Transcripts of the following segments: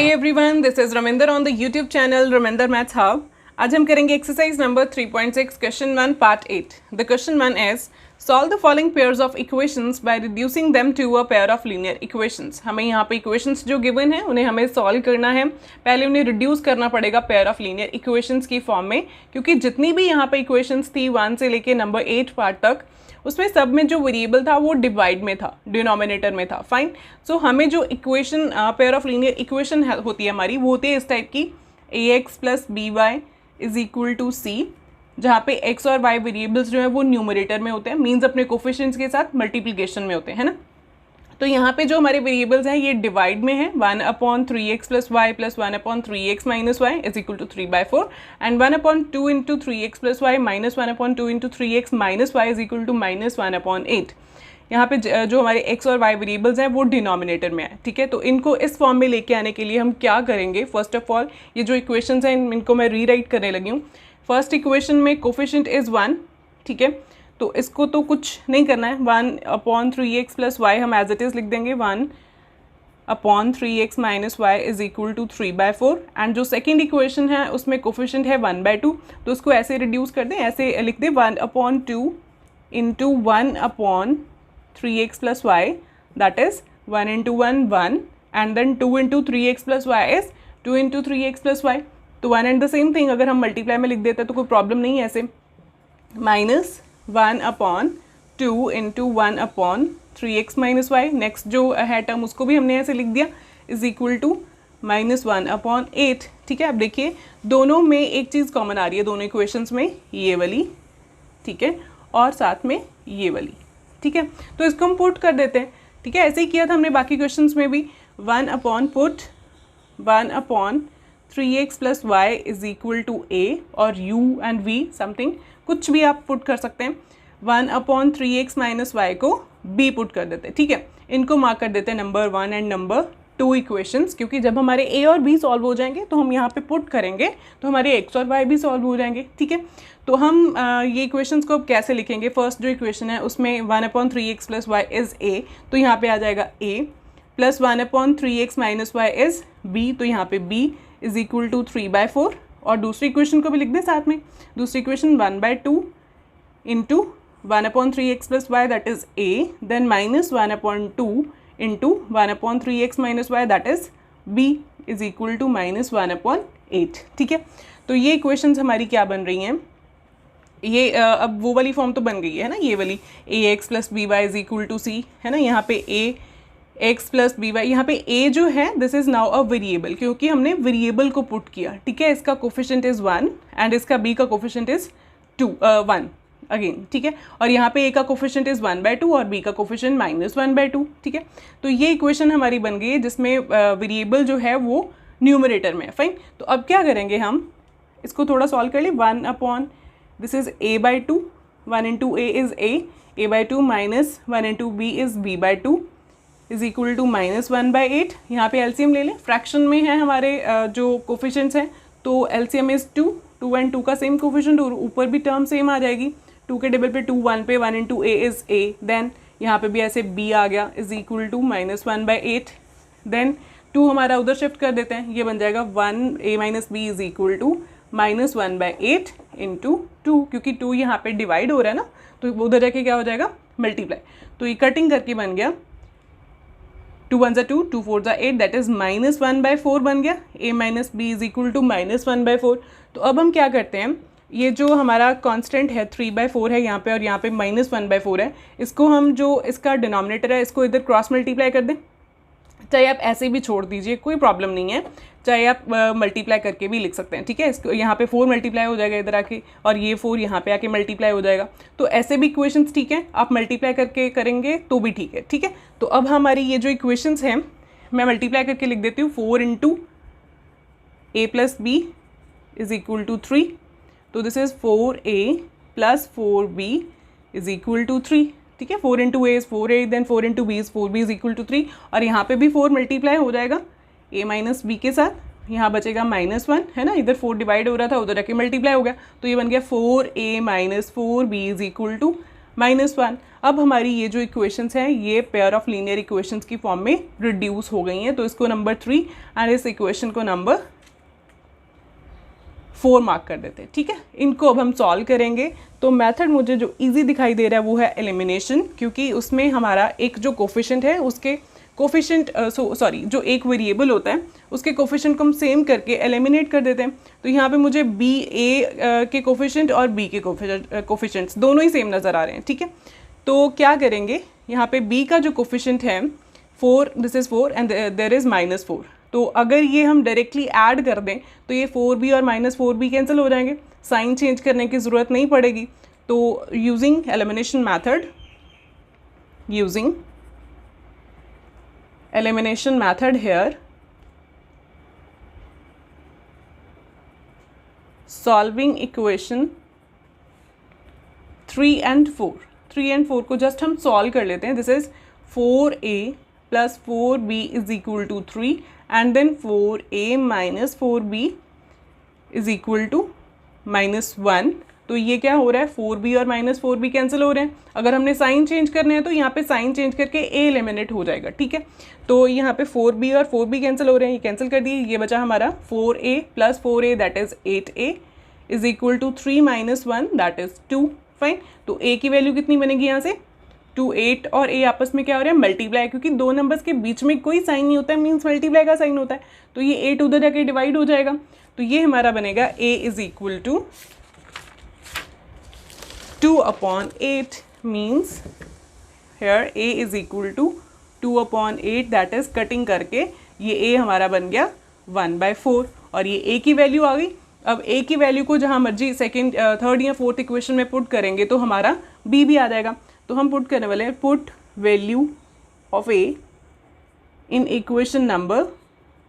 Hi everyone, this is Raminder on the YouTube channel Raminder maths hub. आज हम करेंगे exercise number 3.6 question 1 part 8। The question 1 is solve the following pairs of equations by reducing them to a pair of linear equations. हमें यहाँ पे equations जो given है उन्हें हमें सॉल्व करना है। पहले उन्हें रिड्यूस करना पड़ेगा पेयर ऑफ लीनियर इक्वेशंस की फॉर्म में, क्योंकि जितनी भी यहाँ पे इक्वेशंस थी 1 से लेके नंबर 8 पार्ट तक, उसमें सब में जो वेरिएबल था वो डिवाइड में था, डिनोमिनेटर में था। फाइन। सो हमें जो equation pair of linear equation होती है हमारी, वो होती है इस टाइप की, ax plus b y is equal to c, जहाँ पे x और y वेरिएबल्स जो है वो न्यूमरेटर में होते हैं, मीन्स अपने कोफिशिएंट्स के साथ मल्टीप्लिकेशन में होते हैं, है ना। तो यहाँ पे जो हमारे वेरिएबल्स हैं ये डिवाइड में है, 1/3x plus y plus 1/3x minus y is equal to 3/4 and 1/2 into 3x plus y minus 1/2 into 3x minus y is equal to -1/8। यहाँ पे जो हमारे x और y वेरिएबल्स हैं वो डिनोमिनेटर में है, ठीक है। तो इनको इस फॉर्म में लेके आने के लिए हम क्या करेंगे, फर्स्ट ऑफ ऑल ये जो इक्वेशंस हैं इनको मैं रीराइट करने लगी हूँ। फर्स्ट इक्वेशन में कोफिशिएंट इज़ 1, ठीक है, तो इसको तो कुछ नहीं करना है, 1/3x प्लस वाई हम एज इट इज़ लिख देंगे, 1/3x minus y is equal to 3/4। And जो सेकेंड इक्वेशन है उसमें कोफिशिएंट है 1/2, तो उसको ऐसे रिड्यूस कर दें, ऐसे लिख दें 1/2 into 1/3x plus y, that is 1 into 1 1 and then 2 into 3x plus y is 2 into 3x plus y. तो one and the same thing अगर हम मल्टीप्लाई में लिख देते हैं तो कोई प्रॉब्लम नहीं है, ऐसे -1/2 into 1/3x minus Y. Next जो है टर्म उसको भी हमने ऐसे लिख दिया, इज इक्वल टू -1/8, ठीक है। अब देखिए दोनों में एक चीज़ कॉमन आ रही है, दोनों इक्वेशंस में ये वाली, ठीक है, और साथ में ये वाली, ठीक है। तो इसको हम पुट कर देते हैं, ठीक है। ऐसे ही किया था हमने बाकी क्वेश्चंस में भी, 1/3x plus y is equal to a और u एंड v समथिंग, कुछ भी आप पुट कर सकते हैं। 1/3x माइनस वाई को b पुट कर देते हैं, ठीक है। इनको मार्क कर देते हैं नंबर 1 एंड नंबर 2 इक्वेशंस, क्योंकि जब हमारे a और b सॉल्व हो जाएंगे तो हम यहाँ पे पुट करेंगे तो हमारे x और y भी सॉल्व हो जाएंगे, ठीक है। तो हम ये इक्वेशंस को अब कैसे लिखेंगे, फर्स्ट जो इक्वेशन है उसमें 1/3x plus Y is a, तो यहाँ पे आ जाएगा a, plus 1/3x minus y is b, तो यहाँ पे b इज इक्वल टू 3/4। और दूसरी इक्वेशन को भी लिख दें साथ में, दूसरी equation 1/2 into 1/3x plus y that is a, then -1/2 into 1/3x minus y that is b is equal to -1/8, ठीक है। तो ये इक्वेशंस हमारी क्या बन रही हैं, ये अब वो वाली फॉर्म तो बन गई है ना, ये वाली ax plus b y is equal to c, है ना। यहाँ पे ax प्लस बी वाई, यहाँ पे a जो है this is now a variable, क्योंकि हमने वेरिएबल को पुट किया, ठीक है। इसका कोफिशिएंट इज 1 एंड इसका b का कोफिशिएंट इज 1 अगेन, ठीक है। और यहाँ पे a का कोफिशिएंट इज 1/2 और b का कोफिशिएंट -1/2, ठीक है। तो ये इक्वेशन हमारी बन गई है जिसमें वेरिएबल जो है वो न्यूमरेटर में है। फाइन। तो अब क्या करेंगे, हम इसको थोड़ा सॉल्व कर लें। This is a/2, 1 into a is a/2 minus 1 into b is b/2 is equal to -1/8। यहाँ पे एलसीएम ले लें, फ्रैक्शन में है हमारे जो कोफिशिएंट्स हैं, तो एलसीएम इज 2 एंड 2 का सेम कोफिशिएंट, और ऊपर भी टर्म सेम आ जाएगी, 2 के टेबल पे 2, 1 पे 1 into a is a, then यहाँ पे भी ऐसे b आ गया इज इक्वल टू -1/8, देन 2 हमारा उधर शिफ्ट कर देते हैं, ये बन जाएगा 1a minus b is equal to -1/8 into 2, क्योंकि 2 यहाँ पे डिवाइड हो रहा है ना, तो उधर जाके क्या हो जाएगा, मल्टीप्लाई। तो ये कटिंग करके बन गया 2 1 2, 2 4 8, दैट इज -1/4 बन गया, a minus b is equal to -1/4। तो अब हम क्या करते हैं, ये जो हमारा कांस्टेंट है 3/4 है यहाँ पे और यहाँ पे -1/4 है, इसको हम जो इसका डिनोमिनेटर है इसको इधर क्रॉस मल्टीप्लाई कर दें। चाहे आप ऐसे भी छोड़ दीजिए, कोई प्रॉब्लम नहीं है, चाहे आप मल्टीप्लाई करके भी लिख सकते हैं, ठीक है। इसको यहाँ पे 4 मल्टीप्लाई हो जाएगा इधर आके, और ये 4 यहाँ पे आके मल्टीप्लाई हो जाएगा। तो ऐसे भी इक्वेशंस ठीक है, आप मल्टीप्लाई करके करेंगे तो भी ठीक है, ठीक है। तो अब हमारी ये जो इक्वेशंस हैं मैं मल्टीप्लाई करके लिख देती हूँ, 4 into a plus b is equal to 3, तो this is 4a plus 4b is equal to 3, ठीक है। 4 into a is 4a, then 4 into b is 4b is equal to 3, और यहाँ पे भी 4 मल्टीप्लाई हो जाएगा a माइनस बी के साथ, यहाँ बचेगा -1, है ना, इधर 4 डिवाइड हो रहा था उधर जाके मल्टीप्लाई हो गया, तो ये बन गया 4a minus 4b is equal to -1। अब हमारी ये जो इक्वेशंस हैं ये पेयर ऑफ लीनियर इक्वेशंस की फॉर्म में रिड्यूस हो गई हैं, तो इसको नंबर 3 एंड इस इक्वेशन को नंबर 4 मार्क कर देते हैं। ठीक है, इनको अब हम सॉल्व करेंगे। तो मेथड मुझे जो इजी दिखाई दे रहा है वो है एलिमिनेशन, क्योंकि उसमें हमारा एक जो कोफिशिएंट है उसके कोफिशिएंट जो एक वेरिएबल होता है उसके कोफिशिएंट को हम सेम करके एलिमिनेट कर देते हैं। तो यहाँ पे मुझे बी ए के कोफिशिएंट और बी के कोफिशिएंट्स दोनों ही सेम नज़र आ रहे हैं। ठीक है, तो क्या करेंगे, यहाँ पे b का जो कोफिशिएंट है 4, this is 4 and there is -4। तो अगर ये हम डायरेक्टली ऐड कर दें तो ये 4b और -4b कैंसिल हो जाएंगे, साइन चेंज करने की ज़रूरत नहीं पड़ेगी। तो using elimination method here, solving equation 3 and 4 को जस्ट हम सॉल्व कर लेते हैं। This is 4a + 4b = 3 and then 4a - 4b = -1। तो ये क्या हो रहा है, 4b और -4b कैंसिल हो रहे हैं। अगर हमने साइन चेंज करने हैं तो यहाँ पे साइन चेंज करके a एलिमिनेट हो जाएगा। ठीक है, तो यहाँ पे 4b और 4b कैंसिल हो रहे हैं, ये कैंसिल कर दिए। ये बचा हमारा 4a + 4a that is 8a = 3 - 1 that is 2। Fine, तो a की वैल्यू कितनी बनेगी यहाँ से 2, 8 और a आपस में क्या हो रहा है, मल्टीप्लाई, क्योंकि दो नंबर्स के बीच में कोई साइन नहीं होता है, मीन्स मल्टीप्लाई का साइन होता है। तो ये 8 उधर जाके डिवाइड हो जाएगा। तो ये हमारा बनेगा a = 2/8 means here a = 2/8 that is cutting करके ये a हमारा बन गया 1/4 और ये a की वैल्यू आ गई। अब a की वैल्यू को जहाँ मर्जी सेकंड, थर्ड या फोर्थ इक्वेशन में पुट करेंगे तो हमारा b भी आ जाएगा। तो हम पुट करने वाले हैं put value of a in equation number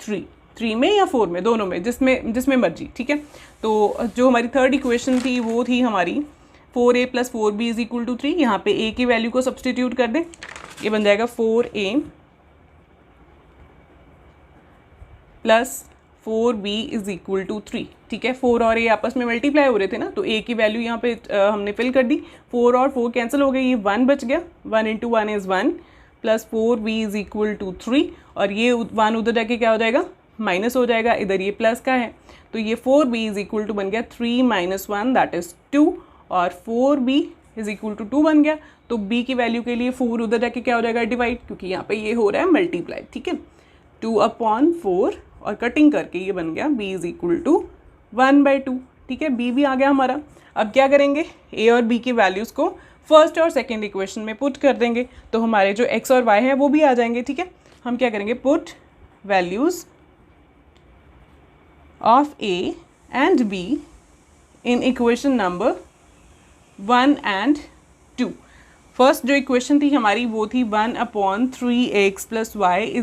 3 में या 4 में, दोनों में, जिसमें मर्जी। ठीक है, तो जो हमारी थर्ड इक्वेशन थी वो थी हमारी 4a + 4b = 3। यहाँ पे a की वैल्यू को सब्सटीट्यूट कर दें, ये बन जाएगा 4a + 4b = 3। ठीक है, 4 और a आपस में मल्टीप्लाई हो रहे थे ना, तो a की वैल्यू यहाँ पे हमने फिल कर दी। 4 और 4 कैंसिल हो गई, ये 1 बच गया, 1 × 1 = 1 + 4b = 3 और ये 1 उधर जाके क्या हो जाएगा, माइनस हो जाएगा, इधर ये प्लस का है। तो ये 4b = बन गया 3 - 1 दैट इज़ 2 और 4b = 2 बन गया। तो b की वैल्यू के लिए 4 उधर जाके क्या हो जाएगा, डिवाइड, क्योंकि यहाँ पे ये हो रहा है मल्टीप्लाई। ठीक है, 2/4 और कटिंग करके ये बन गया b = 1/2। ठीक है, b भी आ गया हमारा। अब क्या करेंगे, a और b की वैल्यूज़ को फर्स्ट और सेकेंड इक्वेशन में पुट कर देंगे, तो हमारे जो x और y हैं वो भी आ जाएंगे। ठीक है, हम क्या करेंगे, put values of a and b in equation number 1 and 2। First जो इक्वेशन थी हमारी वो थी 1/3x + y =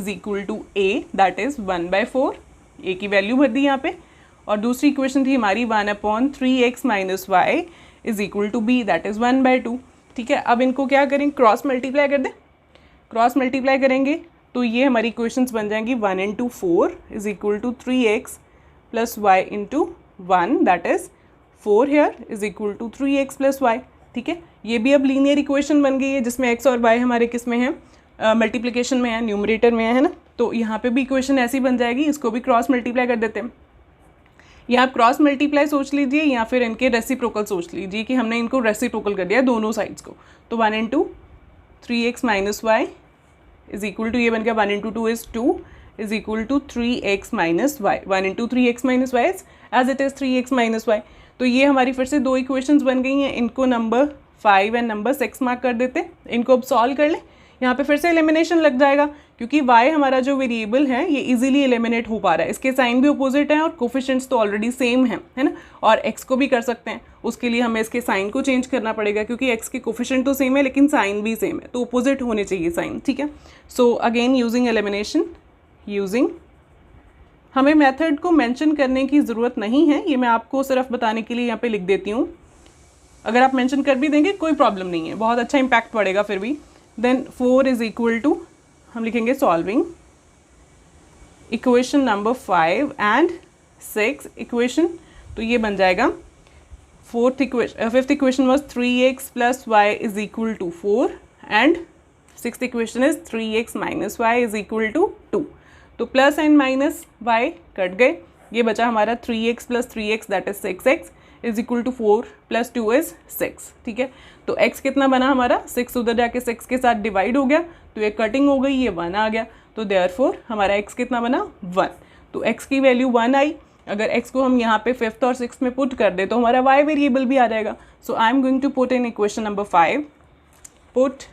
a that is 1/4, a की वैल्यू भर दी यहाँ पे। और दूसरी इक्वेशन थी हमारी 1/3x - y = b that is 1/2। ठीक है, अब इनको क्या करें, क्रॉस मल्टीप्लाई कर दें। क्रॉस मल्टीप्लाई करेंगे तो ये हमारी इक्वेशंस बन जाएंगी 1 × 4 = 3x + y × 1 that is 4 here = 3x + y। ठीक है, ये भी अब लीनियर इक्वेशन बन गई है जिसमें x और y हमारे किस में हैं, मल्टीप्लिकेशन में है, न्यूमरेटर में है ना। तो यहाँ पे भी इक्वेशन ऐसी बन जाएगी, इसको भी क्रॉस मल्टीप्लाई कर देते हैं। या आप क्रॉस मल्टीप्लाई सोच लीजिए या फिर इनके रेसिप्रोकल सोच लीजिए कि हमने इनको रेसिप्रोकल कर दिया दोनों साइड्स को। तो 1 × 3x - y = ये बन गया 1 × 2 is 2 = 3x - y। 1 × 3x - y as it is 3x - y। तो ये हमारी फिर से दो इक्वेशंस बन गई हैं, इनको नंबर 5 एंड नंबर 6 मार्क कर देते हैं। इनको अब सॉल्व कर लें, यहाँ पे फिर से एलिमिनेशन लग जाएगा क्योंकि y हमारा जो वेरिएबल है ये इजीली एलिमिनेट हो पा रहा है, इसके साइन भी अपोजिट हैं और कोफिशिएंट्स तो ऑलरेडी सेम हैं, है ना। और x को भी कर सकते हैं, उसके लिए हमें इसके साइन को चेंज करना पड़ेगा क्योंकि x के कोफिशिएंट तो सेम है लेकिन साइन भी सेम है, तो अपोजिट होने चाहिए साइन। ठीक है, सो अगेन यूजिंग एलिमिनेशन, हमें मेथड को मेंशन करने की ज़रूरत नहीं है, ये मैं आपको सिर्फ बताने के लिए यहाँ पे लिख देती हूँ। अगर आप मेंशन कर भी देंगे कोई प्रॉब्लम नहीं है, बहुत अच्छा इम्पैक्ट पड़ेगा फिर भी। देन 4 = हम लिखेंगे solving equation number 5 and 6 equation. तो ये बन जाएगा fifth equation was 3x plus y is equal to 4 and sixth equation is 3x minus y is equal to 2. तो plus and minus y cut गए, ये बचा हमारा 3x plus 3x that is 6x is equal to 4 plus 2 is 6. ठीक है, तो x कितना बना हमारा 6 उधर जाके 6 के साथ डिवाइड हो गया, तो ये कटिंग हो गई, ये 1 आ गया, तो देयरफॉर हमारा x कितना बना 1. तो x की वैल्यू 1 आई. अगर x को हम यहाँ पे 5th और 6th में पुट कर दे तो हमारा y वेरिएबल भी आ जाएगा. So I am going to put in equation number 5, put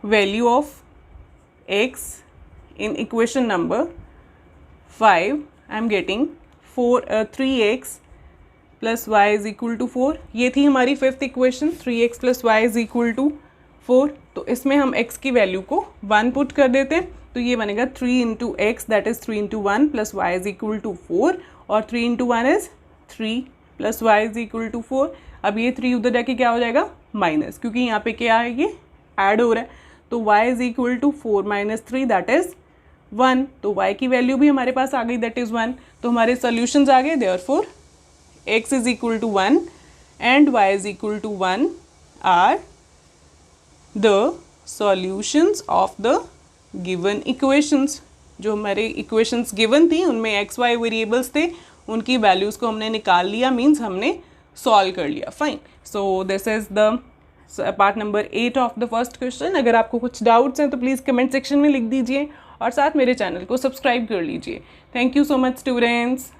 value of x in equation number 5. I am getting 3x plus y is equal to 4. ये थी हमारी fifth equation, 3x plus y is equal to 4. तो इसमें हम x की value को 1 put कर देते हैं, तो ये बनेगा 3 into x that is 3 into 1 plus y is equal to 4 और 3 into 1 is 3 plus y is equal to 4. अब ये 3 उधर जाके क्या हो जाएगा माइनस, क्योंकि यहाँ पे क्या है ये ऐड हो रहा है, तो y is equal to 4 minus 3 that is 1. तो y की वैल्यू भी हमारे पास आ गई दैट इज़ 1. तो हमारे सॉल्यूशंस आ गए, therefore x is equal to 1 and y is equal to 1 are the solutions of the given equations. जो हमारे इक्वेशंस गिवन थी उनमें एक्स वाई वेरिएबल्स थे, उनकी वैल्यूज़ को हमने निकाल लिया, मीन्स हमने सॉल्व कर लिया. Fine, so this is the part number 8 of the first question. अगर आपको कुछ डाउट्स हैं तो प्लीज़ कमेंट सेक्शन में लिख दीजिए और साथ मेरे चैनल को सब्सक्राइब कर लीजिए. Thank you so much students.